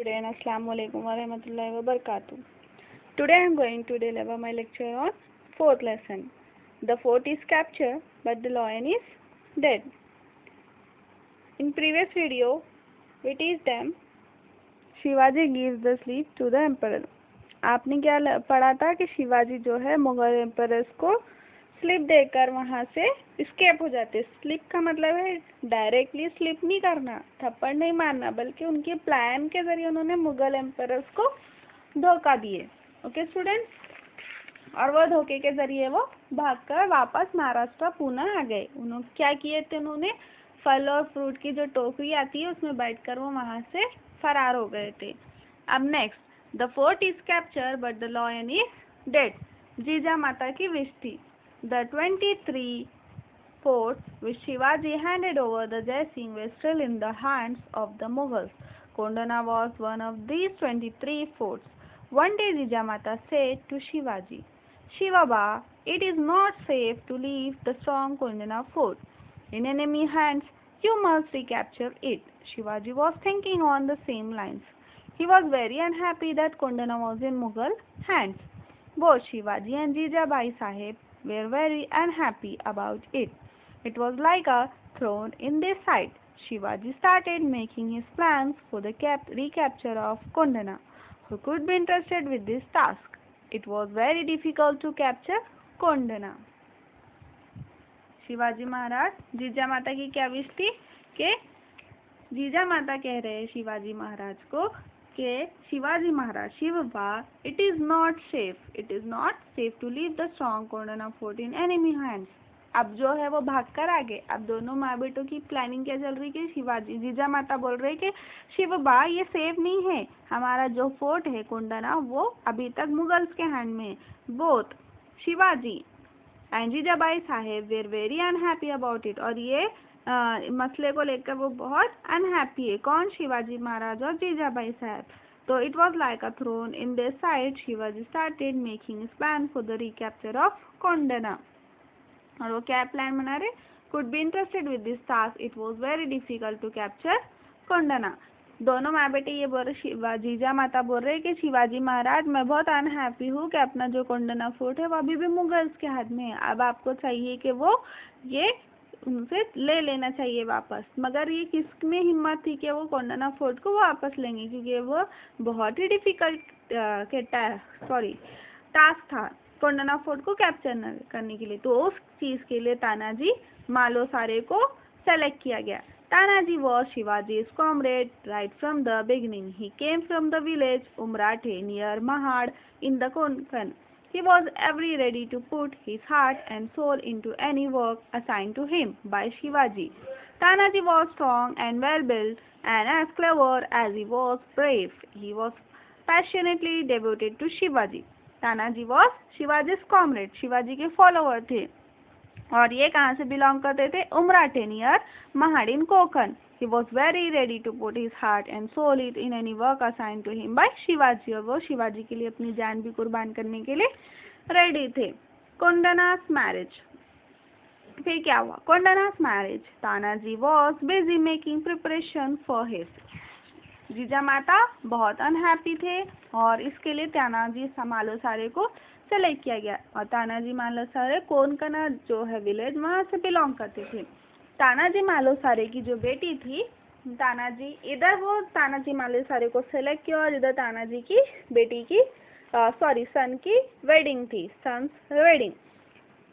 Student, Assalamu alaikum wa rahmatullahi wa barakatuh. Today I am going to deliver my lecture on fourth lesson. The fort is captured, but the lion is dead. In previous video, we teach them Shivaji gives the sleep to the emperor. आपने क्या पढ़ा था कि शिवाजी जो है Mughal emperors को slip देकर वहाँ से स्केप हो जाते। स्लिप का मतलब है डायरेक्टली स्लिप नहीं करना, थप्पड़ नहीं मारना, बल्कि उनके प्लान के जरिए उन्होंने मुगल एम्परर्स को धोखा दिए। ओके स्टूडेंट, और वो धोखे के जरिए वो भागकर वापस महाराष्ट्र पुणे आ गए। उन्होंने क्या किए थे, उन्होंने फल और फ्रूट की जो टोकरी आती है उसमें बैठकर वो वहाँ से फरार हो गए थे। अब next, the fort is capture but the lion is dead. Jija Mata की विश थी। The 23 forts which Shivaji handed over the Jai Singh were still in the hands of the Mughals. Kondana was one of these 23 forts. One day Jijamata said to Shivaji, "Shivaba, it is not safe to leave the strong Kondana fort. In enemy hands, you must recapture it." Shivaji was thinking on the same lines. He was very unhappy that Kondana was in Mughal hands. Both Shivaji and Jijabai Sahib were very unhappy about it. It was like a thorn in their side. Shivaji started making his plans for the recapture of Kondana. Who could be interested with this task? It was very difficult to capture Kondana. Shivaji Maharaj, जीजा माता की क्या wish थी कि जीजा माता कह रहे हैं शिवाजी महाराज को कि Shivaji Maharaj, Shivba, it is not safe to leave the strong Kondana fort in enemy hands. अब जो है वो भागकर आ गए। अब दोनों माँ बेटों की प्लानिंग क्या चल रही है कि शिवाजी, जीजा माता बोल रहे कि शिवबा ये सेफ नहीं है, हमारा जो फोर्ट है कोंडाना वो अभी तक मुगल्स के हैंड में है। Both Shivaji and Jijabai Saheb were very unhappy about it. और ये मसले को लेकर वो बहुत अनहैप्पी है। कौन? शिवाजी महाराज और जीजाबाई साहब। तो it was like a throne in their side. Shivaji started making his plan for the recapture of Kondana. और वो क्या प्लान बना रहे? Could be interested with this task, it was very difficult to capture Kondana. दोनों माँ बेटे ये बोल रहे, जीजा माता बोल रहे कि शिवाजी महाराज, मैं बहुत अनहैप्पी हूँ कि अपना जो कोंडाना फोर्ट है वो अभी भी मुगल्स के हाथ में है। अब आपको चाहिए कि वो ये उनसे ले लेना चाहिए वापस। मगर ये किसमें हिम्मत थी कि वो कोंडाना फोर्ट को वापस लेंगे, क्योंकि वो बहुत ही डिफिकल्ट टास्क था कोंडाना फोर्ट को कैप्चर करने के लिए। तो उस चीज़ के लिए तानाजी मालुसरे को सेलेक्ट किया गया। Tanaji was Shivaji's comrade right from the beginning. He came from the village Umrate near Mahad in the Konkan. He was ever ready to put his heart and soul into any work assigned to him by Shivaji. Tanaji was strong and well-built and as clever as he was brave. He was passionately devoted to Shivaji. Tanaji was Shivaji's comrade. Shivaji के follower थे और ये कहाँ से belong करते थे? Umrathe near Mahad in Konkan. He was very ready to put his heart and soul it in any work assigned to him by Shivaji. और वो शिवाजी के लिए अपनी जान भी कुर्बान करने के लिए रेडी थे। कोंडाना's मैरिज। फिर क्या हुआ? Kondana's marriage. Tanaji was busy making preparation for his। जीजा माता बहुत अनहैप्पी थे और इसके लिए तानाजी मालुसरे को सेलेक्ट किया गया। और तानाजी मालुसरे कोनकना जो है विलेज, वहाँ से बिलोंग करते थे। तानाजी मालुसरे की जो बेटी थी, तानाजी मालुसरे को सेलेक्ट किया और इधर तानाजी की बेटी की सन की वेडिंग थी। Son's wedding,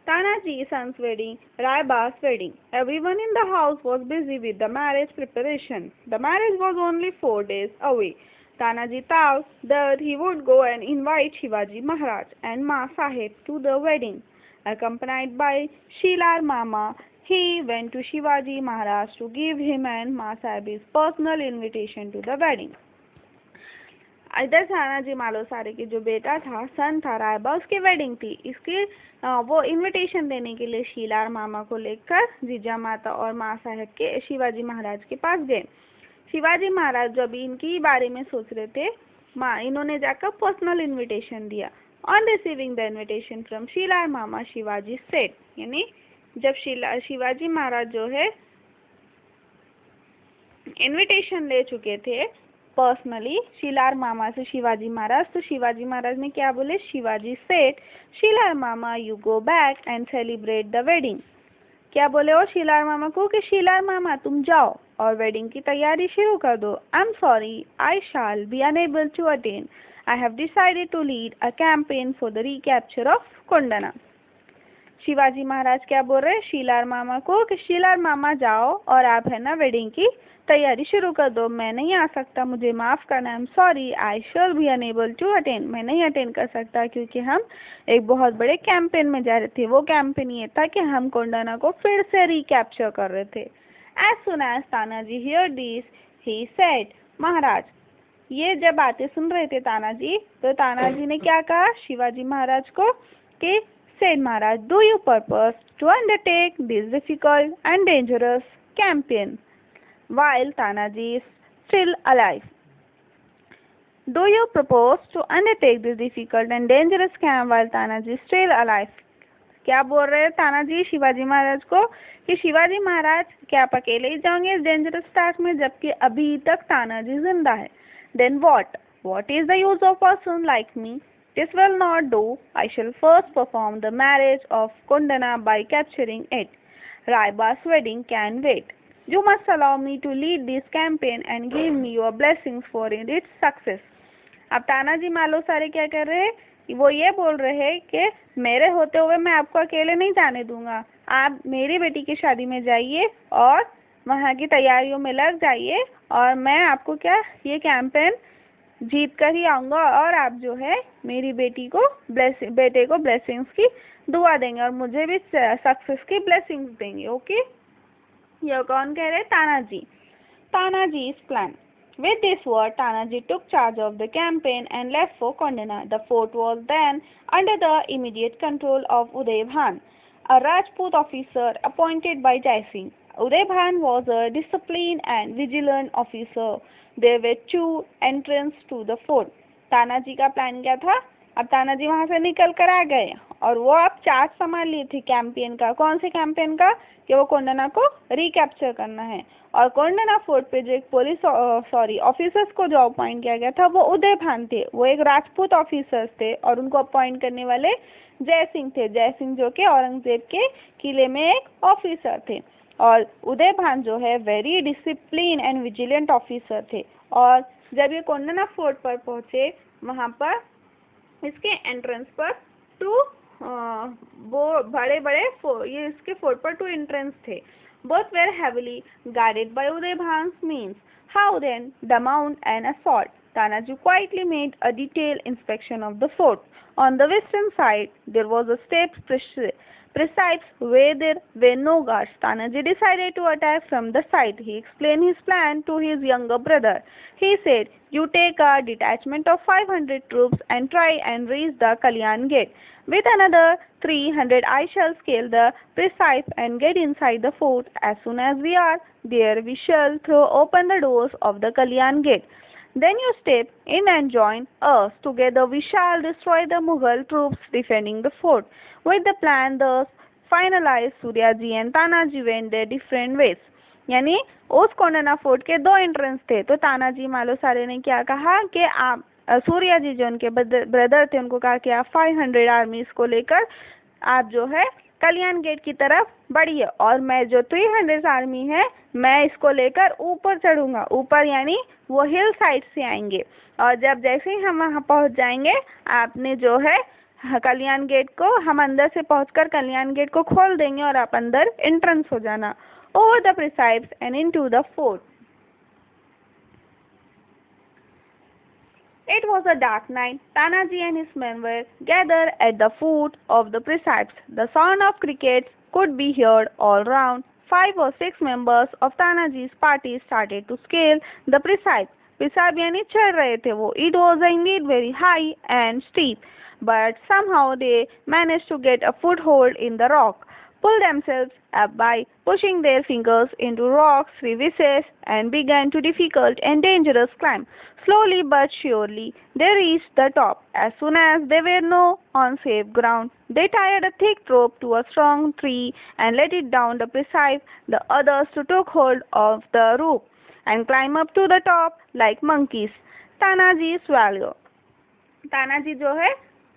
Tanaji son's wedding, Raiba's wedding. Everyone in the house was busy with the marriage preparation. The marriage was only 4 days away. Tanaji thought that he would go and invite Shivaji Maharaj and Ma Sahib to the wedding. Accompanied by Shilar Mama, he went to Shivaji Maharaj to give him and Ma Sahib his personal invitation to the wedding. इधर तानाजी मालुसरे के जो बेटा था, सन था रायबा, उसकी wedding थी। इसके वो इनविटेशन देने के लिए शीलार मामा को लेकर जीजा माता और माँ साहब के शिवाजी महाराज के पास गए। शिवाजी महाराज जो अभी इनकी बारे में सोच रहे थे, इन्होंने जाकर पर्सनल इनविटेशन दिया। On receiving the invitation from Shelar Mama, Shivaji said, यानी जब शिवाजी महाराज जो है इनविटेशन ले चुके थे पर्सनली शिलार मामा से शिवाजी महाराज। तो शिवाजी महाराज ने क्या बोले? Shivaji said Shelar Mama you go back and celebrate the wedding. क्या बोले वो शिलार मामा को कि शिलार मामा तुम जाओ और वेडिंग की तैयारी शुरू कर दो। I am sorry I shall be unable to attend. I have decided to lead a campaign for the recapture of Kondana. Shivaji Maharaj क्या बोल रहे हैं शिलार मामा को कि शिलार मामा जाओ और आप है ना वेडिंग की तैयारी शुरू कर दो। मैं नहीं आ सकता, मुझे माफ़ करना। I am sorry I shall be unable to attend. मैं नहीं अटेंड कर सकता क्योंकि हम एक बहुत बड़े कैंपेन में जा रहे थे। वो कैंपेन ये था कि हम कोंडाना को फिर से रिकैप्चर कर रहे थे। As soon as Tanaji hear this he said, Maharaj ये जब बातें सुन रहे थे तानाजी, तो तानाजी ने क्या कहा शिवाजी महाराज को कि said Maharaj, do you purpose to undertake this difficult and dangerous campaign while Tanaji is still alive? Do you propose to undertake this difficult and dangerous campaign while Tanaji is still alive? क्या बोल रहे हैं तानाजी शिवाजी महाराज को कि शिवाजी महाराज क्या आप अकेले ही जाओगे इस डेंजरस टास्क में जबकि अभी तक तानाजी जिंदा है? Then what is the use of a person like me? This will not do. I shall first perform the marriage of Kondana by capturing it. Raiba's wedding can wait. You must allow me to lead this campaign and give me your blessings for its success. अब तानाजी मालो सारे क्या कर रहे हैं? वो ये बोल रहे हैं कि मेरे होते हुए मैं आपको अकेले नहीं जाने दूंगा। आप मेरी बेटी की शादी में जाइए और वहाँ की तैयारियों में लग जाइए और मैं आपको क्या ये कैंपेन जीत कर ही आऊँगा और आप जो है मेरी बेटे को ब्लेसिंग्स की दुआ देंगे और मुझे भी सक्सेस की ब्लेसिंग्स देंगे। ओके, ये कौन कह रहे? Tanaji. तानाजी's plan. With this word, Tanaji took charge of the campaign and left for Kondana. The fort was then under the immediate control of Uday Bhan, a Rajput officer appointed by Jai Singh. Uday Bhan was a disciplined and vigilant officer. There were two entrances to the fort. Tanaji का plan क्या था? अब तानाजी वहां से निकल कर आ गए और वो अब चार्ज संभाल लिए थे कैंपेन का। कौन से कैंपेन का? कि वो कोंडाना को रिकैप्चर करना है। और कोंडाना फोर्ट पे जो एक पुलिस ऑफिसर्स को जो अपॉइंट किया गया था वो उदय भान थे। वो एक राजपूत ऑफिसर्स थे और उनको अपॉइंट करने वाले जय सिंह थे। जय सिंह जो कि औरंगजेब के किले में एक ऑफिसर थे और उदय भान जो है very discipline and vigilant officer थे। और जब ये कोंडाना फोर्ट पर पहुंचे वहां पर इसके एंट्रेंस पर वो बड़े बड़े ये इसके फोर्ट पर 2 एंट्रेंस थे। Both were heavily guarded by Uday Bhan's means. How then the mount an assault? Tanaji quietly made a detailed inspection of the fort. On the western side, there was a steep precipice where there were no guards. Tanaji decided to attack from the side. He explained his plan to his younger brother. He said, "You take a detachment of 500 troops and try and reach the Kalyan Gate. With another 300, I shall scale the precipice and get inside the fort. As soon as we are there, we shall throw open the doors of the Kalyan Gate. Then you step in and join us. Together we shall destroy the Mughal troops defending the fort." With the plan thus finalized, Suryaji and Tanaji went their different ways. यानी उस Kondana fort के 2 entrance थे। तो तानाजी मालूसारे ने क्या कहा कि आप सूर्याजी जो उनके ब्रदर थे उनको कहा कि आप 500 आर्मीज को लेकर आप जो है कल्याण गेट की तरफ बढ़िए और मैं जो 300 आर्मी है मैं इसको लेकर ऊपर चढ़ूंगा। ऊपर यानी वो हिल साइड से आएंगे और जब जैसे ही हम वहाँ पहुँच जाएंगे आपने जो है कल्याण गेट को हम अंदर से पहुंचकर कल्याण गेट को खोल देंगे और आप अंदर एंट्रेंस हो जाना। Over the precipice and into the fort. It was a dark night. Tanaji and his men were gathered at the foot of the precipice. The sound of crickets could be heard all round. 5 or 6 members of Tanaji's party started to scale the precipice. Precipice यानी चढ़ रहे थे वो. It was indeed very high and steep, but somehow they managed to get a foothold in the rock, pull themselves up by pushing their fingers into rocks crevices and began to difficult and dangerous climb. Slowly but surely they reached the top. As soon as they were now on safe ground, they tied a thick rope to a strong tree and let it down the precipice. The others took hold of the rope and climb up to the top like monkeys. Tanaji's value. Tanaji जो है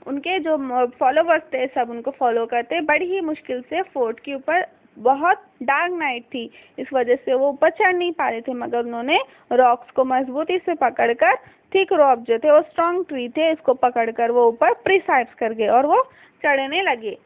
उनके जो followers थे सब उनको follow करते, बड़ी ही मुश्किल से फोर्ट के ऊपर, बहुत डार्क नाइट थी इस वजह से वो ऊपर चढ़ नहीं पा रहे थे, मगर उन्होंने रॉक्स को मजबूती से पकड़कर, थिक रॉक जो थे वो स्ट्रॉन्ग ट्री थे, इसको पकड़कर वो ऊपर प्रिसाइड्स कर गए और वो चढ़ने लगे.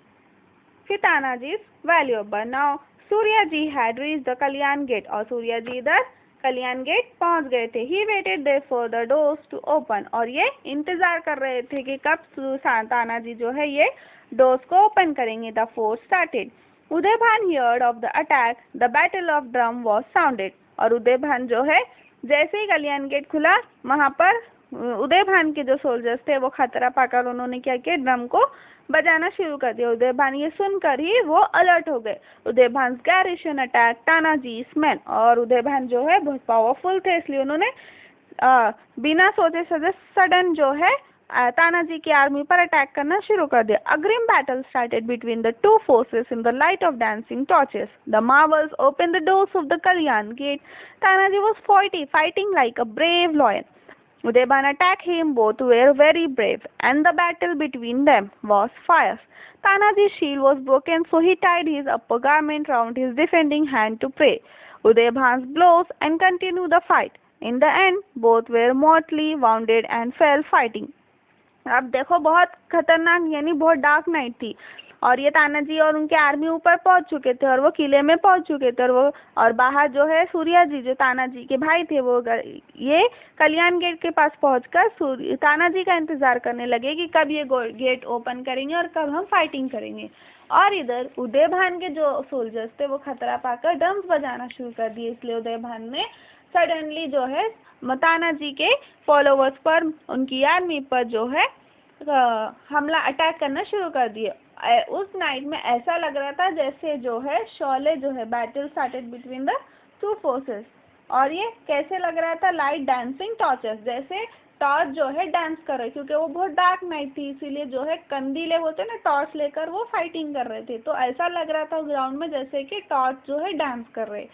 फिर Tanaji valuable. Now Surya ji had reached the Kalyan gate, और सूर्या जी इधर कल्याण गेट पहुंच गए थे. He waited there for the doors to open, और ये इंतजार कर रहे थे कि कब तानाजी जो है ये डोर्स को ओपन करेंगे. The fort started. Udaybhan heard of the attack, the battle of drum was sounded. और उदयभान जो है जैसे ही कल्याण गेट खुला, वहां पर उदयभान के जो सोल्जर्स थे वो खतरा पाकर उन्होंने क्या किया, ड्रम को बजाना शुरू कर दिया. उदयभान ये सुनकर ही वो अलर्ट हो गए. उदयभान गैरिशन अटैक तानाजी's men, और उदयभान जो है बहुत पावरफुल थे, इसलिए उन्होंने बिना सोचे समझे सडन जो है तानाजी की आर्मी पर अटैक करना शुरू कर दिया. A grim battle started between the two forces in the light of dancing torches. The marvels opened the doors of the Kalyan gate. Tanaji was fighting like a brave lion. Udayban attacked him, both were very brave, and the battle between them was fierce. Tanaji's shield was broken, so he tied his upper garment round his defending hand to pray. Udayban's blows and continued the fight. In the end, both were mortally wounded and fell fighting. अब देखो बहुत खतरनाक यानी बहुत dark night थी, और ये तानाजी और उनके आर्मी ऊपर पहुंच चुके थे और वो किले में पहुंच चुके थे, और बाहर जो है सूर्या जी जो तानाजी के भाई थे वो ये कल्याण गेट के पास पहुंचकर तानाजी का इंतजार करने लगे कि कब ये गेट ओपन करेंगे और कब हम फाइटिंग करेंगे. और इधर उदयभान के जो सोल्जर्स थे वो खतरा पाकर ड्रम्स बजाना शुरू कर दिए, इसलिए उदयभान ने सडनली जो है तानाजी के फॉलोवर्स पर, उनकी आर्मी पर जो है हमला अटैक करना शुरू कर दिए. उस नाइट में ऐसा लग रहा था जैसे जो है शोले जो है battle started between the two forces. और ये कैसे लग रहा था, लाइट डांसिंग टॉर्चेस, जैसे टॉर्च जो है डांस कर रहे, क्योंकि वो बहुत डार्क नाइट थी इसीलिए जो है कंदीले होते ना टॉर्च लेकर वो फाइटिंग कर रहे थे, तो ऐसा लग रहा था ग्राउंड में जैसे कि टॉर्च जो है डांस कर रहे.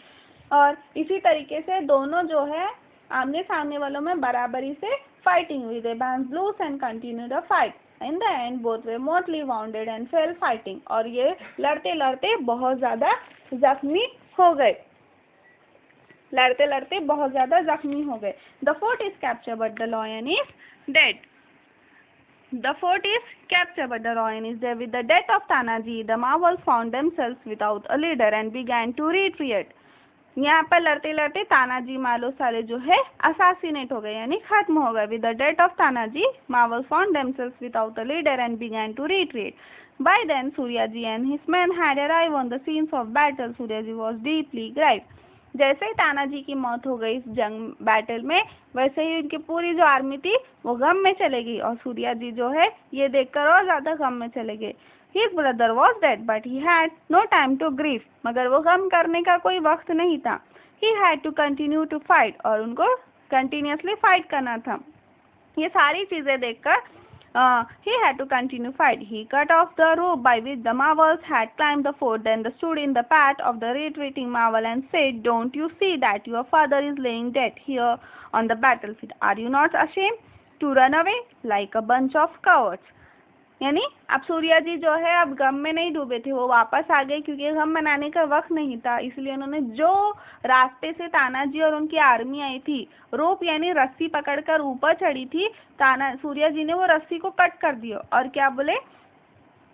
और इसी तरीके से दोनों जो है आमने सामने वालों में बराबरी से फाइटिंग हुई. They banned blows and continued the fight. In the end, both were mortally wounded and fell fighting. और ये लड़ते लड़ते बहुत ज़्यादा जख्मी हो गए. The fort is captured, but the lion is dead. The fort is captured, but the lion is dead. With the death of Tanaji, the Marvels found themselves without a leader and began to retreat. यहाँ पर लड़ते लड़ते तानाजी मालो साले जो है assassinate हो गए यानी खत्म हो गए. With the death of Tanaji Mavals found themselves without a leader and began to retreat. By then Suryaji and his men had arrived on the scenes of battle. Suryaji was deeply grieved. जैसे ही तानाजी की मौत हो गई इस जंग बैटल में, वैसे ही उनकी पूरी जो आर्मी थी वो गम में चले गई, और सूर्याजी जो है ये देखकर और ज्यादा गम में चले गए. His brother was dead, but he had no time to grieve. मगर वो गम करने का कोई वक्त नहीं था. He had to continue to fight, और उनको continuously fight करना था. ये सारी चीजें देखकर he had to continue fight. He cut off the rope by which the Marvels had climbed the fort, then stood in the path of the retreating Marvel and said, "Don't you see that your father is laying dead here on the battlefield? Are you not ashamed to run away like a bunch of cowards?" यानी अब सूर्या जी जो है अब गम में नहीं डूबे थे, वो वापस आ गए क्योंकि गम मनाने का वक्त नहीं था, इसलिए उन्होंने जो रास्ते से तानाजी और उनकी आर्मी आई थी, रोप यानी रस्सी पकड़कर ऊपर चढ़ी थी, सूर्या जी ने वो रस्सी को कट कर दिया और क्या बोले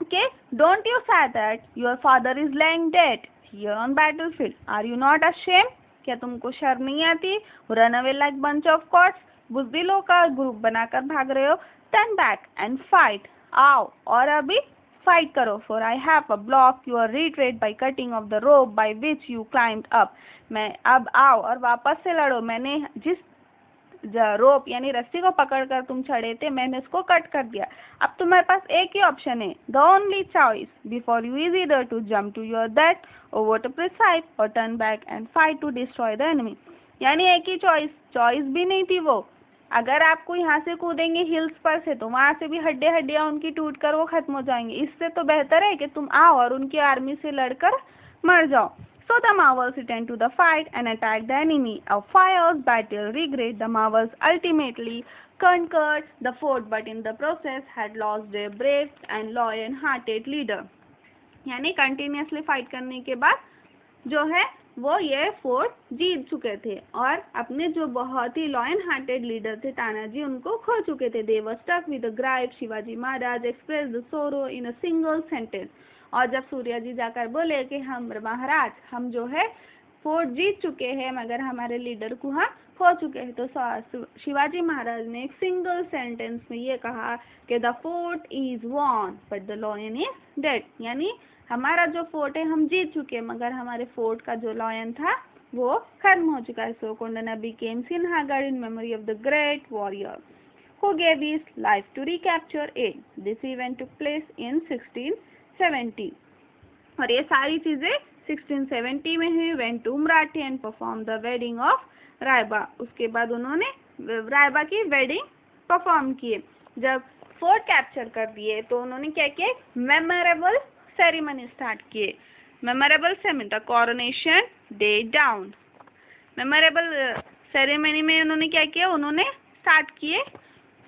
कि don't you see that your father is lying dead here on battlefield, are you not ashamed, क्या तुमको शर्म नहीं आती, run away like bunch of cowards, बुज़दिलों का ग्रुप बनाकर भाग रहे हो, टर्न बैक एंड फाइट, आओ और अभी फाइट करो, for I have block your retreat by cutting of the rope by which you climbed up, मैं अब आओ और वापस से लड़ो, मैंने जिस रोप यानी रस्सी को पकड़कर तुम चढ़े थे मैंने उसको कट कर दिया, अब तुम्हारे पास एक ही ऑप्शन है, the only choice before you is either to jump to your death over to precipice और turn back and fight to destroy the enemy, यानी एक ही चॉइस भी नहीं थी वो, अगर आपको यहाँ से कूदेंगे हिल्स पर से तो वहाँ से भी हड्डियाँ उनकी टूट कर वो खत्म हो जाएंगे, इससे तो बेहतर है कि तुम आओ और उनकी आर्मी से लड़कर मर जाओ. So the Marvels returned to the fight and attacked the enemy. A fierce battle regret. The Marvels ultimately conquered the fort, but in the process had lost their brave and lion-hearted leader. यानी continuously fight करने के बाद जो है वो ये fort जीत चुके थे और अपने जो बहुत ही लॉयन हार्टेड लीडर थे तानाजी उनको खो चुके थे. They were stuck with the grief. Shivaji Maharaj express the sorrow in a single sentence. और जब सूर्या जी जाकर बोले कि हम महाराज हम जो है फोर्ट जीत चुके हैं मगर हमारे लीडर को हम खो चुके हैं, तो शिवाजी महाराज ने एक सिंगल सेंटेंस में ये कहा कि the fort is won but the lion is dead. यानी हमारा जो फोर्ट है हम जीत चुके हैं मगर हमारे फोर्ट का जो लॉयन था वो खत्म हो चुका है. सो Kondana became Sinhagad in memory of the great warrior who gave his life to recapture it. This event took place in 1670. और ये सारी चीजें 1670 में हुई. went to Marathi and performed the wedding of Raiba. उसके बाद उन्होंने रायबा की वेडिंग परफॉर्म किए. जब फोर्ट कैप्चर कर दिए तो उन्होंने क्या किया, मेमोरेबल सेरेमनी स्टार्ट किए. Memorable ceremony the coronation day down. Memorable ceremony में उन्होंने क्या किया, उन्होंने स्टार्ट किए.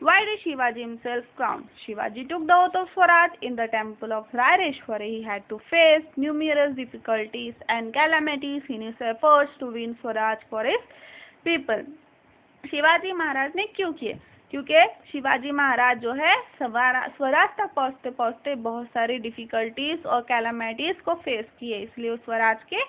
Why did Shivaji himself crown? Shivaji took the oath of Swaraj in the temple of Raireshwar. He had to face numerous difficulties and calamities in his efforts to win Swaraj for his people. Shivaji Maharaj ने क्यों किए, क्योंकि शिवाजी महाराज जो है स्वराज तक पहुँचते पहुँचते बहुत सारी डिफिकल्टीज और कैलामिटीज को फेस किए, इसलिए उस स्वराज के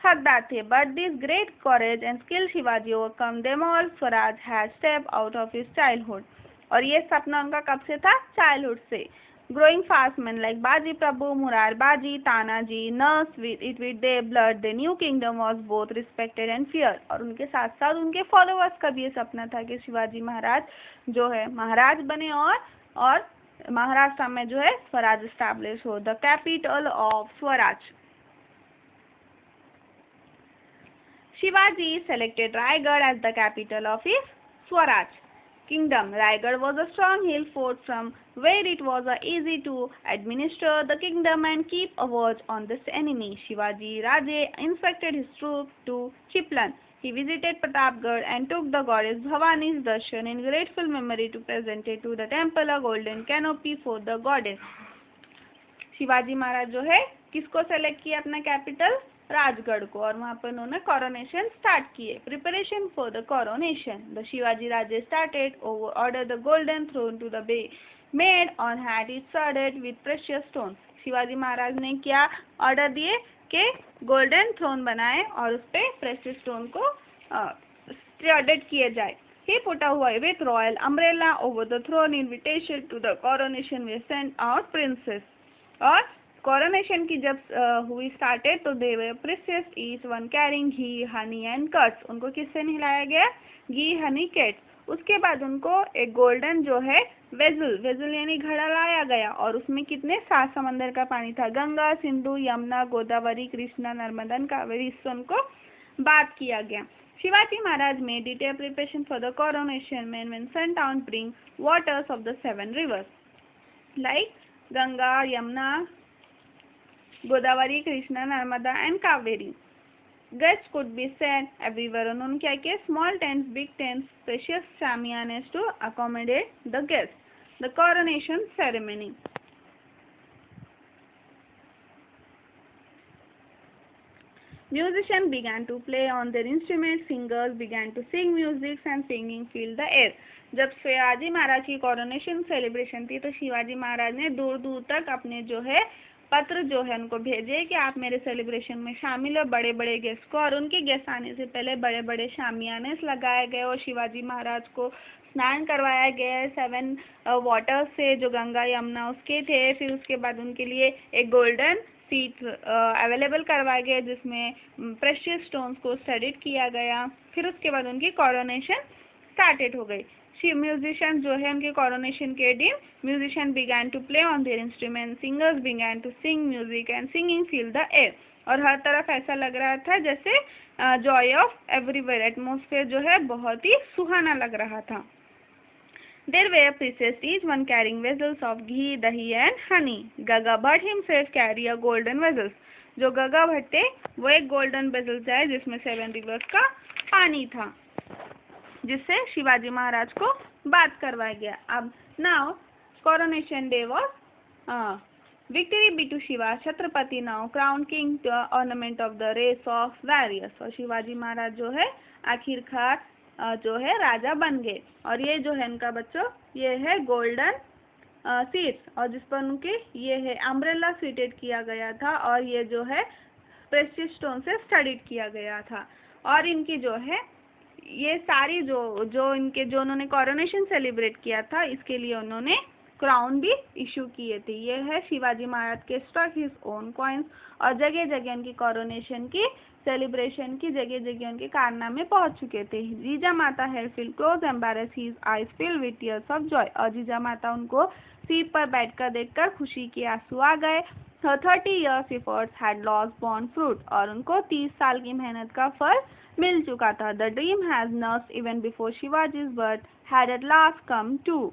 हकदार थे. But this great courage and skill Shivaji overcome them all. Swaraj had step out of his childhood. और ये सपना उनका कब से था, चाइल्डहुड से. ग्रोइंग फास्ट मैन लाइक बाजी प्रभु, मुरार बाजी, Tanaji, nurse with their blood the new kingdom was both respected and fear. और उनके साथ साथ उनके फॉलोअर्स का भी ये सपना था कि शिवाजी महाराज जो है महाराज बने और महाराष्ट्र में जो है स्वराज एस्टैब्लिश हो. The capital of Swaraj. Shivaji selected Raigad as the capital of his Swaraj kingdom. Raigad was a strong hill fort from where it was easy to administer the kingdom and keep a watch on this enemy. Shivaji Raje inspected his troops to Chiplan. He visited Pratapgarh and took the goddess Bhavani's darshan. In grateful memory to presented to the temple a golden canopy for the goddess. Shivaji Maharaj जो है किसको select किया अपना capital, Rajgarh को, और वहाँ पर उन्होंने कोरोनेशन स्टार्ट किए. Preparation for the coronation. The Shivaji Raje started order the golden throne to the be made on had it studded with precious stones. Shivaji Maharaj ने क्या ऑर्डर दिए कि गोल्डन थ्रोन बनाए और उस पर प्रेशियस स्टोन को स्टडेड किए जाए. He put away with royal umbrella over the throne. Invitation to the coronation were sent out princes. और कोरोनेशन की जब हुई स्टार्टेड तो they were princes each one carrying ghee honey and curds. उनको किससे नहलाया गया, घी हनी केट्स. उसके बाद उनको एक गोल्डन जो है वेजल यानी घड़ा लाया गया और उसमें कितने 7 समंदर का पानी था. गंगा, सिंधु, यमुना, गोदावरी, कृष्णा, नर्मदा, कावेरी, इससे उनको बात किया गया. Shivaji Maharaj made detailed preparation for the coronation when sent out bring waters of the 7 rivers like Ganga, Yamuna, Godavari, Krishna, Narmada and Kaveri. Guests could be sent everywhere. उन्होंने क्या किया, small tents, big tents, spacious shamiyanas to accommodate the guests. The coronation ceremony. Musicians began to play on their instruments. Singers began to sing music and singing filled the air. जब शिवाजी महाराज की coronation celebration थी तो शिवाजी महाराज ने दूर दूर तक अपने जो है पत्र जो है उनको भेजे कि आप मेरे सेलिब्रेशन में शामिल हो, बड़े बड़े गेस्ट को. और उनके गेस्ट आने से पहले बड़े बड़े शामियाने लगाए गए और शिवाजी महाराज को स्नान करवाया गया 7 वाटर्स से जो गंगा यमुना उसके थे. फिर उसके बाद उनके लिए एक गोल्डन सीट अवेलेबल करवाए गए जिसमें प्रेशियस स्टोन्स को स्टडीड किया गया. फिर उसके बाद उनकी कोरोनेशन स्टार्टेड हो गई. म्यूजिशियन जो है उनके कोरोनेशन के दिन musician began to play on their instrument. Singers began to sing music and singing fill the air. और हर तरफ ऐसा लग रहा था जैसे जॉय ऑफ एवरीवेयर. एटमोसफेयर जो है बहुत ही सुहाना लग रहा था. There were priests, each one carrying vessels of ghee, dahi and honey. Gaga Bhatt himself carried a golden vessels. जो गगा भट्टे वो एक गोल्डन बेसल से है जिसमें 7 रिवर्स का पानी था, जिससे शिवाजी महाराज को बात करवाया गया। अब now coronation day was victory be to Shiva Chhatrapati now crown king ornament of the race of warriors. और शिवाजी महाराज जो है आखिरकार जो है राजा बन गए। और ये जो है इनका बच्चों ये है गोल्डन सीड्स और जिस पर उनके ये है अम्ब्रेला स्वीटेड किया गया था और ये जो है प्रेशियस स्टोन से स्टडीड किया गया था। और इनकी जो है ये सारी जो उन्होंने कोरोनेशन सेलिब्रेट किया था इसके लिए उन्होंने क्राउन भी इशू किए थे। ये है शिवाजी महाराज के स्टॉक हिज ओन कॉइन्स और जगह जगह उनकी कोरोनेशन की सेलिब्रेशन की जगह जगह उनके कारनामे पहुंच चुके थे। Jija Mata had feel close embrace his eyes fill with tears of joy. और जीजा माता उनको सीट पर बैठकर देखकर खुशी के आंसू आ गए। Her 30 years efforts had lost born fruit और उनको 30 साल की मेहनत का फल मिल चुका था। The dream has nursed even before Shivaji's birth had at last come true.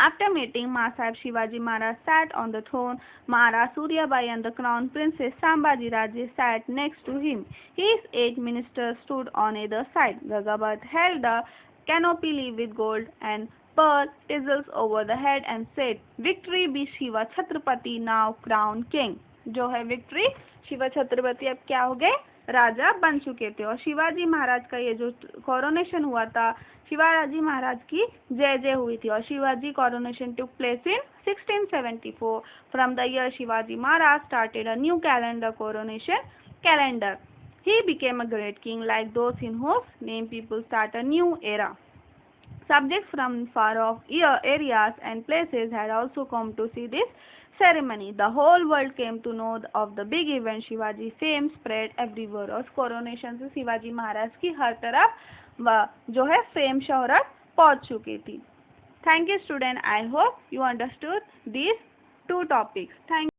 After meeting Mahasaheb, Shivaji Maharaj sat on the throne. Maharaj Suryabai and the crown princess Sambhaji Raje sat next to him. His 8 ministers stood on either side. Gagabhat held a canopy leaf with gold and pearl tassels over the head and said, "Victory be Shiva Chhatrapati, now crown king." जो है victory Shiva Chhatrapati अब क्या हो गए राजा बन चुके थे। और शिवाजी महाराज का ये जो कोरोनेशन हुआ था शिवाजी महाराज की जय जय हुई थी। और Shivaji coronation took place in 1674। From the year Shivaji Maharaj started a new calendar coronation calendar. He became a great king like those in whose name people start a new era. Subjects from far off areas and places had also come to see this ceremony. The whole world came to know of the big event. Shivaji fame spread everywhere. और coronation से शिवाजी महाराज की हर तरफ जो है fame शोहरत पहुंच चुकी थी। Thank you student. I hope you understood these 2 topics. Thank you.